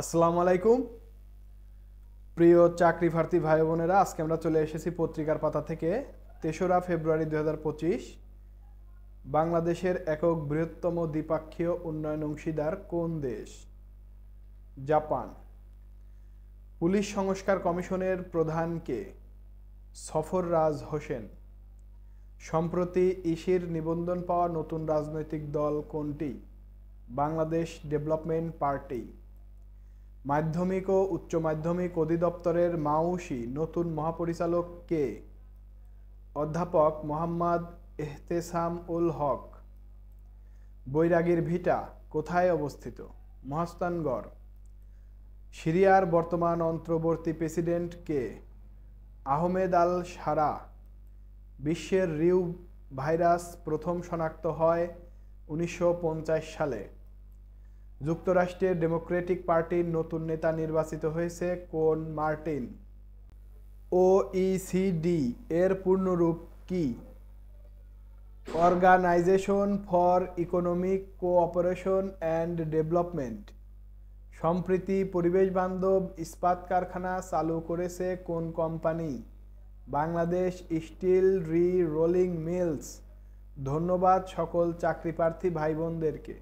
আসসালামু আলাইকুম প্রিয় চাকরি প্রার্থী ভাই বোনেরা, আজকে আমরা চলে এসেছি পত্রিকার পাতা থেকে ৩রা ফেব্রুয়ারি ২০২৫। বাংলাদেশের একক বৃহত্তম দ্বিপাক্ষীয় উন্নয়ন অংশীদার কোন দেশ? জাপান। পুলিশ সংস্কার কমিশনের প্রধান কে? সফররাজ হোসেন। সম্প্রতি ইসির নিবন্ধন পাওয়া নতুন রাজনৈতিক দল কোনটি? Bangladesh development party. মাধ্যমিক ও উচ্চ মাধ্যমিক অধিদপ্তরের মাউসি নতুন মহাপরিচালক কে? অধ্যাপক মোহাম্মদ এহতেসাম উল হক। বৈরাগীর ভিটা কোথায় অবস্থিত? মহাস্থানগড়। সিরিয়ার বর্তমান অন্তর্বর্তী প্রেসিডেন্ট কে? আহমেদ আল সারা। বিশ্বের রিউ ভাইরাস প্রথম শনাক্ত হয় ১৯৫০ সালে। যুক্তরাষ্ট্রের ডেমোক্রেটিক পার্টির নতুন নেতা নির্বাচিত হয়েছে কোন মার্টিন? ওইসিডি এর পূর্ণরূপ কি? Organisation for Economic Cooperation and Development. সম্প্রতি পরিবেশ বান্ধব ইস্পাত কারখানা চালু করেছে কোন company? Bangladesh Steel Re Rolling Mills. ধন্যবাদ সকল চাকরি প্রার্থী ভাই বোনদেরকে।